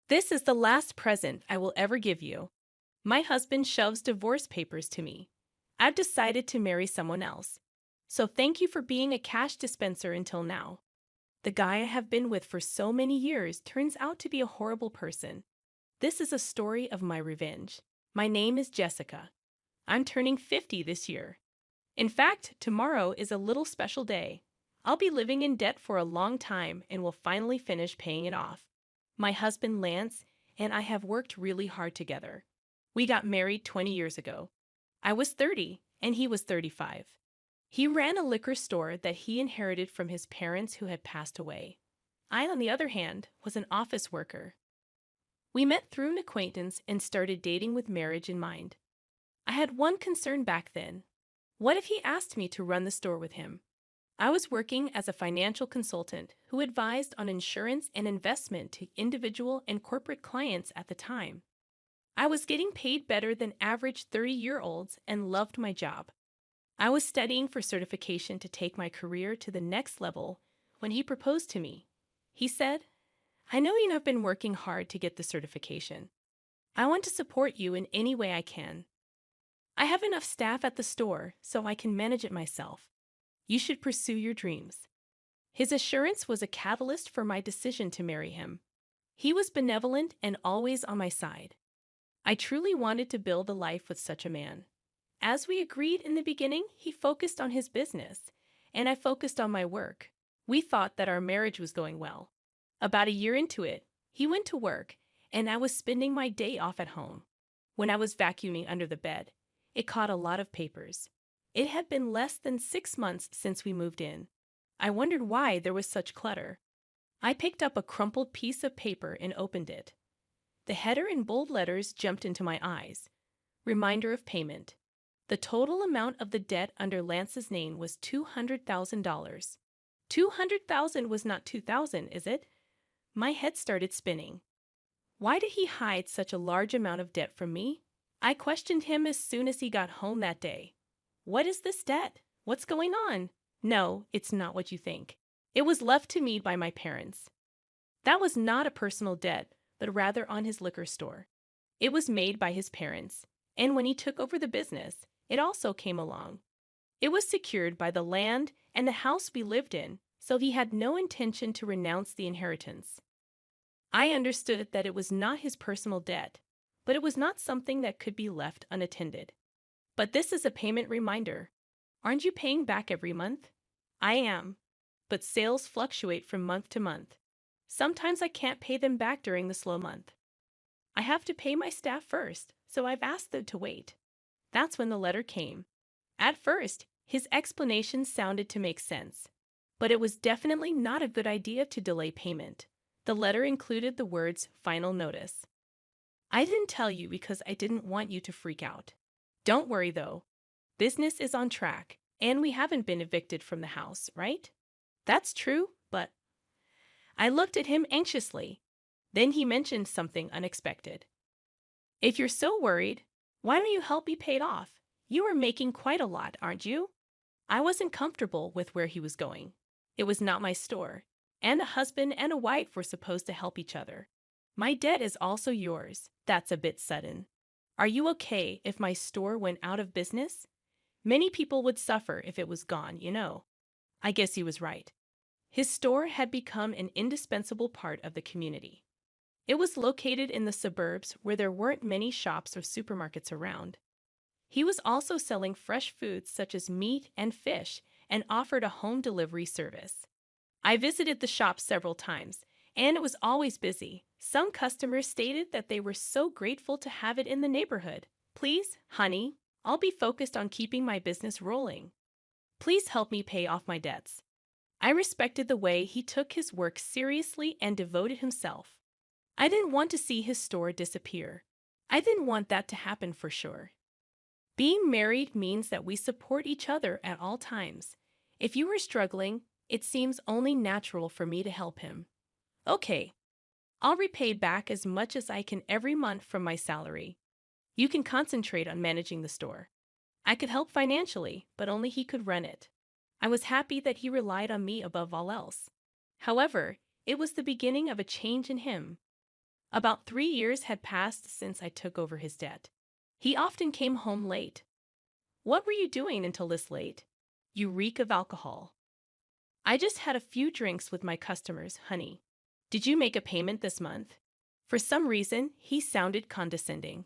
This is the last present I will ever give you. My husband shoves divorce papers to me. I've decided to marry someone else. So thank you for being a cash dispenser until now. The guy I have been with for so many years turns out to be a horrible person. This is a story of my revenge. My name is Jessica. I'm turning 50 this year. In fact, tomorrow is a little special day. I'll be living in debt for a long time and will finally finish paying it off. My husband Lance and I have worked really hard together. We got married 20 years ago. I was 30 and he was 35. He ran a liquor store that he inherited from his parents who had passed away. I, on the other hand, was an office worker. We met through an acquaintance and started dating with marriage in mind. I had one concern back then. What if he asked me to run the store with him? I was working as a financial consultant who advised on insurance and investment to individual and corporate clients at the time. I was getting paid better than average 30-year-olds and loved my job. I was studying for certification to take my career to the next level when he proposed to me. He said, "I know you have been working hard to get the certification. I want to support you in any way I can. I have enough staff at the store so I can manage it myself. You should pursue your dreams." His assurance was a catalyst for my decision to marry him. He was benevolent and always on my side. I truly wanted to build a life with such a man. As we agreed in the beginning, he focused on his business, and I focused on my work. We thought that our marriage was going well. About a year into it, he went to work, and I was spending my day off at home. When I was vacuuming under the bed, it caught a lot of papers. It had been less than 6 months since we moved in. I wondered why there was such clutter. I picked up a crumpled piece of paper and opened it. The header in bold letters jumped into my eyes. Reminder of payment. The total amount of the debt under Lance's name was $200,000. 200,000 was not 2,000, is it? My head started spinning. Why did he hide such a large amount of debt from me? I questioned him as soon as he got home that day. What is this debt? What's going on? No, it's not what you think. It was left to me by my parents. That was not a personal debt, but rather on his liquor store. It was made by his parents, and when he took over the business, it also came along. It was secured by the land and the house we lived in, so he had no intention to renounce the inheritance. I understood that it was not his personal debt, but it was not something that could be left unattended. But this is a payment reminder. Aren't you paying back every month? I am, but sales fluctuate from month to month. Sometimes I can't pay them back during the slow month. I have to pay my staff first, so I've asked them to wait. That's when the letter came. At first, his explanation sounded to make sense, but it was definitely not a good idea to delay payment. The letter included the words "final notice." I didn't tell you because I didn't want you to freak out. Don't worry though. Business is on track, and we haven't been evicted from the house, right? That's true, but I looked at him anxiously. Then he mentioned something unexpected. "If you're so worried, why don't you help me pay it off? You are making quite a lot, aren't you?" I wasn't comfortable with where he was going. It was not my store, and a husband and a wife were supposed to help each other. "My debt is also yours. That's a bit sudden. Are you okay if my store went out of business? Many people would suffer if it was gone, you know." I guess he was right. His store had become an indispensable part of the community. It was located in the suburbs where there weren't many shops or supermarkets around. He was also selling fresh foods such as meat and fish and offered a home delivery service. I visited the shop several times, and it was always busy. Some customers stated that they were so grateful to have it in the neighborhood. "Please, honey, I'll be focused on keeping my business rolling. Please help me pay off my debts." I respected the way he took his work seriously and devoted himself. I didn't want to see his store disappear. I didn't want that to happen for sure. Being married means that we support each other at all times. If you are struggling, it seems only natural for me to help him. Okay, I'll repay back as much as I can every month from my salary. You can concentrate on managing the store. I could help financially, but only he could run it. I was happy that he relied on me above all else. However, it was the beginning of a change in him. About 3 years had passed since I took over his debt. He often came home late. What were you doing until this late? You reek of alcohol. I just had a few drinks with my customers, honey. Did you make a payment this month? For some reason, he sounded condescending.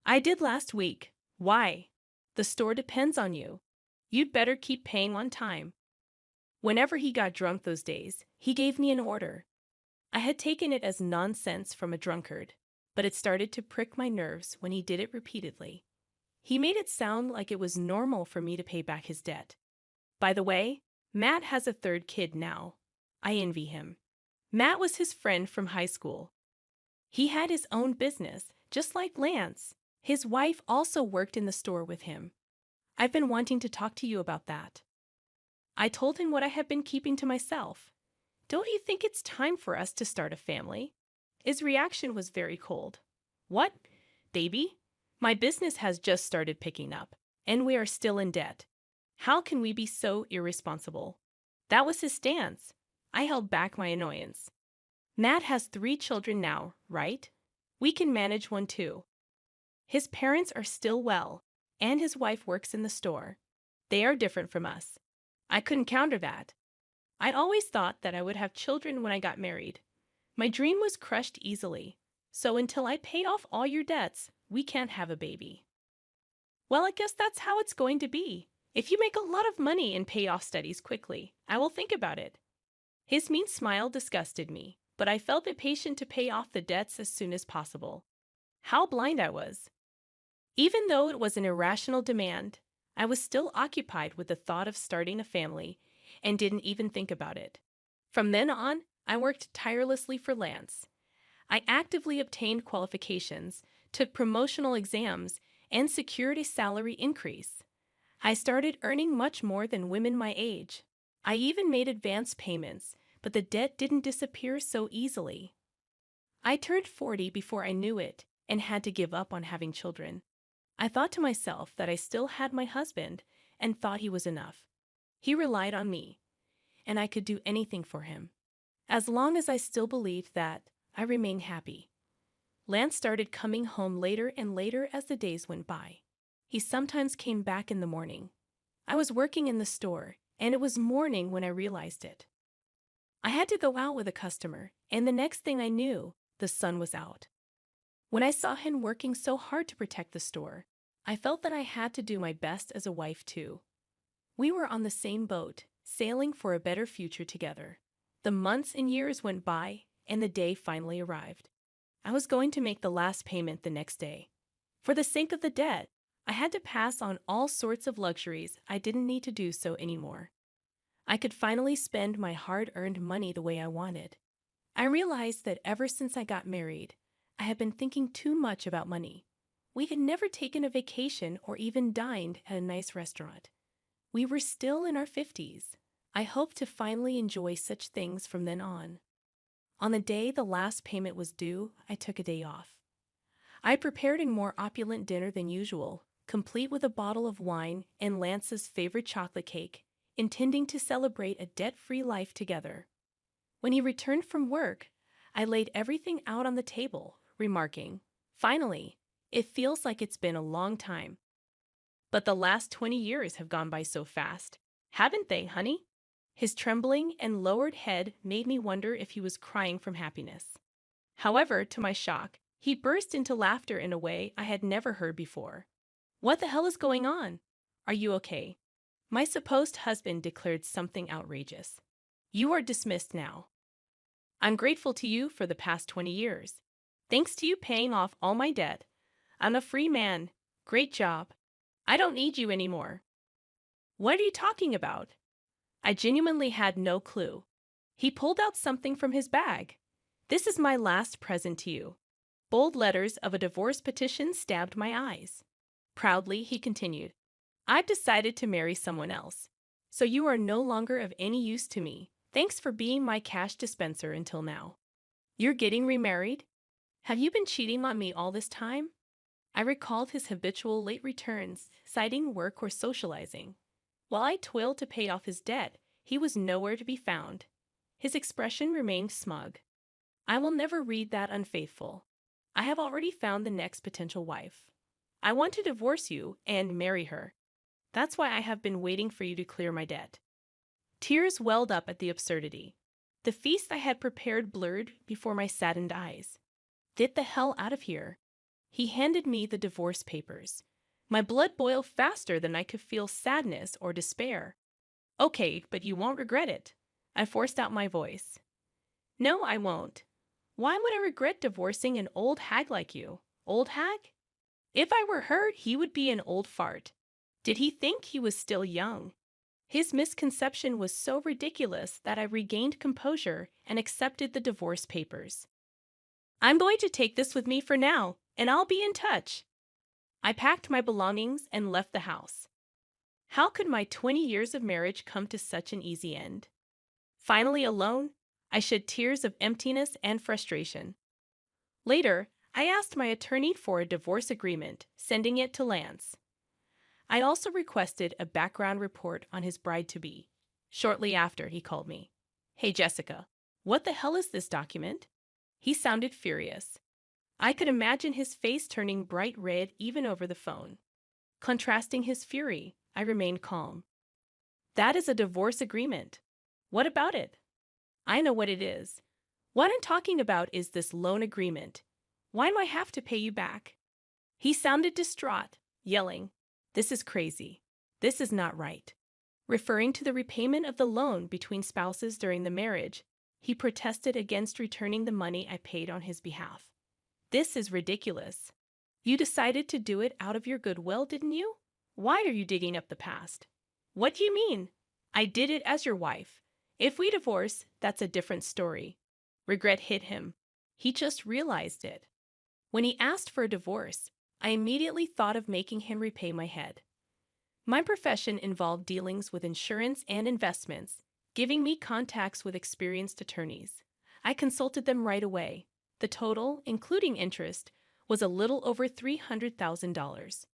I did last week. Why? The store depends on you. You'd better keep paying on time. Whenever he got drunk those days, he gave me an order. I had taken it as nonsense from a drunkard, but it started to prick my nerves when he did it repeatedly. He made it sound like it was normal for me to pay back his debt. By the way, Matt has a third kid now. I envy him. Matt was his friend from high school. He had his own business, just like Lance. His wife also worked in the store with him. I've been wanting to talk to you about that. I told him what I had been keeping to myself. Don't you think it's time for us to start a family? His reaction was very cold. What, baby? My business has just started picking up, and we are still in debt. How can we be so irresponsible? That was his stance. I held back my annoyance. Matt has 3 children now, right? We can manage one too. His parents are still well, and his wife works in the store. They are different from us. I couldn't counter that. I'd always thought that I would have children when I got married. My dream was crushed easily, so until I paid off all your debts, we can't have a baby. Well, I guess that's how it's going to be. If you make a lot of money and pay off studies quickly, I will think about it. His mean smile disgusted me, but I felt impatient to pay off the debts as soon as possible. How blind I was! Even though it was an irrational demand, I was still occupied with the thought of starting a family and didn't even think about it. From then on, I worked tirelessly for Lance. I actively obtained qualifications, took promotional exams, and secured a salary increase. I started earning much more than women my age. I even made advance payments, but the debt didn't disappear so easily. I turned 40 before I knew it and had to give up on having children. I thought to myself that I still had my husband and thought he was enough. He relied on me, and I could do anything for him. As long as I still believed that, I remained happy. Lance started coming home later and later as the days went by. He sometimes came back in the morning. I was working in the store, and it was morning when I realized it. I had to go out with a customer, and the next thing I knew, the sun was out. When I saw him working so hard to protect the store, I felt that I had to do my best as a wife too. We were on the same boat, sailing for a better future together. The months and years went by, and the day finally arrived. I was going to make the last payment the next day. For the sake of the debt, I had to pass on all sorts of luxuries I didn't need to do so anymore. I could finally spend my hard-earned money the way I wanted. I realized that ever since I got married, I had been thinking too much about money. We had never taken a vacation or even dined at a nice restaurant. We were still in our 50s. I hoped to finally enjoy such things from then on. On the day the last payment was due, I took a day off. I prepared a more opulent dinner than usual, complete with a bottle of wine and Lance's favorite chocolate cake, intending to celebrate a debt-free life together. When he returned from work, I laid everything out on the table, remarking, "Finally, it feels like it's been a long time." But the last 20 years have gone by so fast, haven't they, honey? His trembling and lowered head made me wonder if he was crying from happiness. However, to my shock, he burst into laughter in a way I had never heard before. "What the hell is going on? Are you okay?" My supposed husband declared something outrageous. "You are dismissed now. I'm grateful to you for the past 20 years. Thanks to you paying off all my debt, I'm a free man. Great job. I don't need you anymore." What are you talking about? I genuinely had no clue. He pulled out something from his bag. "This is my last present to you." Bold letters of a divorce petition stabbed my eyes. Proudly, he continued, "I've decided to marry someone else. So you are no longer of any use to me. Thanks for being my cash dispenser until now. You're getting remarried? Have you been cheating on me all this time?" I recalled his habitual late returns, citing work or socializing. While I toiled to pay off his debt, he was nowhere to be found. His expression remained smug. I will never read that unfaithful. I have already found the next potential wife. I want to divorce you and marry her. That's why I have been waiting for you to clear my debt. Tears welled up at the absurdity. The feast I had prepared blurred before my saddened eyes. Get the hell out of here. He handed me the divorce papers. My blood boiled faster than I could feel sadness or despair. Okay, but you won't regret it. I forced out my voice. No, I won't. Why would I regret divorcing an old hag like you? Old hag? If I were her, he would be an old fart. Did he think he was still young? His misconception was so ridiculous that I regained composure and accepted the divorce papers. I'm going to take this with me for now, and I'll be in touch. I packed my belongings and left the house. How could my 20 years of marriage come to such an easy end? Finally alone, I shed tears of emptiness and frustration. Later, I asked my attorney for a divorce agreement, sending it to Lance. I also requested a background report on his bride-to-be. Shortly after, he called me. Hey, Jessica, what the hell is this document? He sounded furious. I could imagine his face turning bright red even over the phone. Contrasting his fury, I remained calm. That is a divorce agreement. What about it? I know what it is. What I'm talking about is this loan agreement. Why do I have to pay you back? He sounded distraught, yelling, This is crazy. This is not right. Referring to the repayment of the loan between spouses during the marriage, he protested against returning the money I paid on his behalf. This is ridiculous. You decided to do it out of your goodwill, didn't you? Why are you digging up the past? What do you mean? I did it as your wife. If we divorce, that's a different story. Regret hit him. He just realized it. When he asked for a divorce, I immediately thought of making him repay my head. My profession involved dealings with insurance and investments, giving me contacts with experienced attorneys. I consulted them right away. The total, including interest, was a little over $300,000.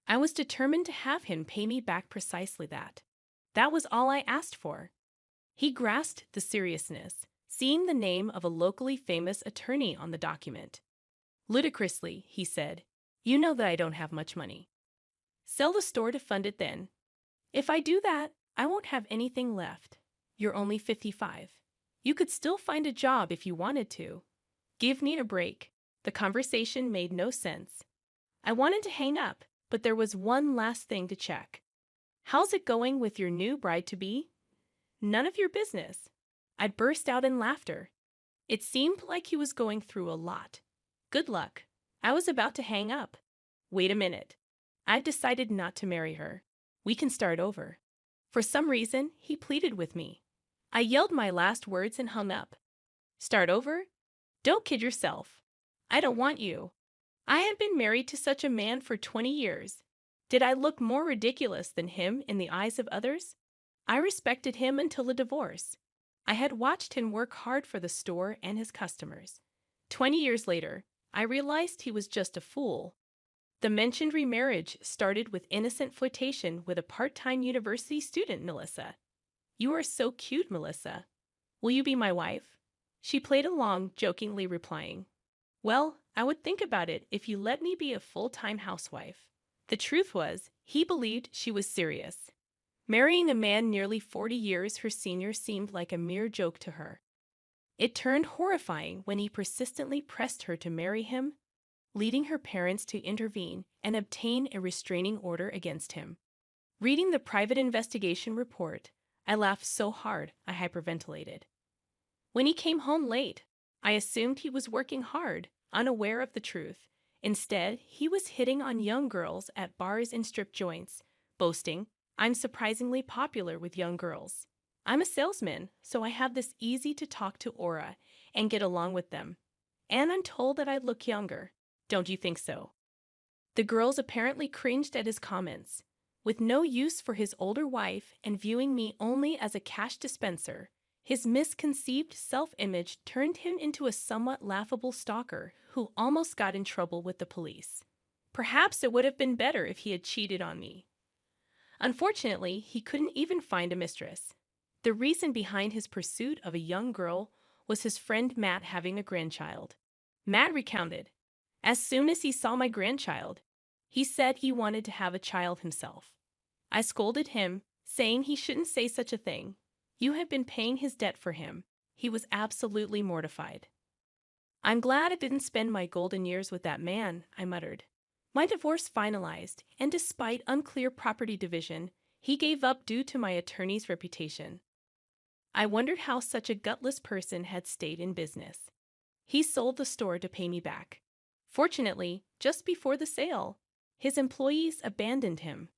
I was determined to have him pay me back precisely that. That was all I asked for. He grasped the seriousness, seeing the name of a locally famous attorney on the document. Ludicrously, he said, you know that I don't have much money. Sell the store to fund it then. If I do that, I won't have anything left. You're only 55. You could still find a job if you wanted to. Give me a break. The conversation made no sense. I wanted to hang up, but there was one last thing to check. How's it going with your new bride-to-be? None of your business. I burst out in laughter. It seemed like he was going through a lot. Good luck. I was about to hang up. Wait a minute. I've decided not to marry her. We can start over. For some reason, he pleaded with me. I yelled my last words and hung up. Start over? Don't kid yourself. I don't want you. I had been married to such a man for 20 years. Did I look more ridiculous than him in the eyes of others? I respected him until the divorce. I had watched him work hard for the store and his customers. 20 years later, I realized he was just a fool. The mentioned remarriage started with innocent flirtation with a part-time university student, Melissa. You are so cute, Melissa. Will you be my wife? She played along, jokingly replying, Well, I would think about it if you let me be a full-time housewife. The truth was, he believed she was serious. Marrying a man nearly 40 years her senior seemed like a mere joke to her. It turned horrifying when he persistently pressed her to marry him, leading her parents to intervene and obtain a restraining order against him. Reading the private investigation report, I laughed so hard I hyperventilated. When he came home late, I assumed he was working hard, unaware of the truth. Instead, he was hitting on young girls at bars and strip joints, boasting, I'm surprisingly popular with young girls. I'm a salesman, so I have this easy-to-talk-to aura and get along with them. And I'm told that I look younger. Don't you think so? The girls apparently cringed at his comments. With no use for his older wife and viewing me only as a cash dispenser, his misconceived self-image turned him into a somewhat laughable stalker who almost got in trouble with the police. Perhaps it would have been better if he had cheated on me. Unfortunately, he couldn't even find a mistress. The reason behind his pursuit of a young girl was his friend Matt having a grandchild. Matt recounted, "As soon as he saw my grandchild, he said he wanted to have a child himself. I scolded him, saying he shouldn't say such a thing. You have been paying his debt for him." He was absolutely mortified. "I'm glad I didn't spend my golden years with that man," I muttered. My divorce finalized, and despite unclear property division, he gave up due to my attorney's reputation. I wondered how such a gutless person had stayed in business. He sold the store to pay me back. Fortunately, just before the sale, his employees abandoned him.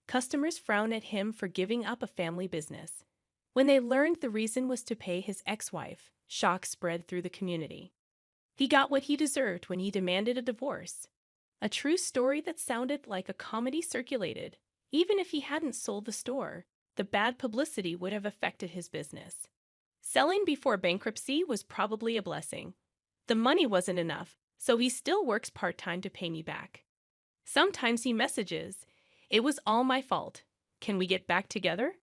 Customers frowned at him for giving up a family business. When they learned the reason was to pay his ex-wife, shock spread through the community. He got what he deserved when he demanded a divorce. A true story that sounded like a comedy circulated. Even if he hadn't sold the store, the bad publicity would have affected his business. Selling before bankruptcy was probably a blessing. The money wasn't enough, so he still works part-time to pay me back. Sometimes he messages, "It was all my fault. Can we get back together?"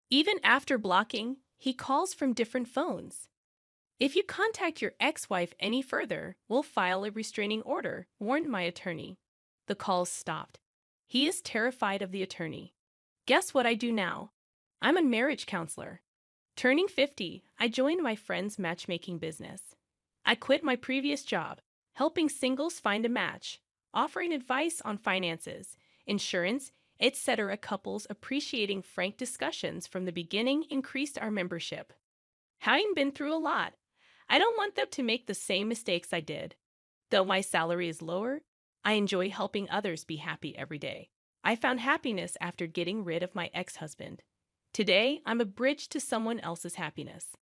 Even after blocking, he calls from different phones. "If you contact your ex-wife any further, we'll file a restraining order," warned my attorney. The calls stopped. He is terrified of the attorney. Guess what I do now? I'm a marriage counselor. Turning 50, I joined my friend's matchmaking business. I quit my previous job, helping singles find a match, offering advice on finances, insurance, etc. Couples appreciating frank discussions from the beginning increased our membership. Having been through a lot, I don't want them to make the same mistakes I did. Though my salary is lower, I enjoy helping others be happy every day. I found happiness after getting rid of my ex-husband. Today, I'm a bridge to someone else's happiness.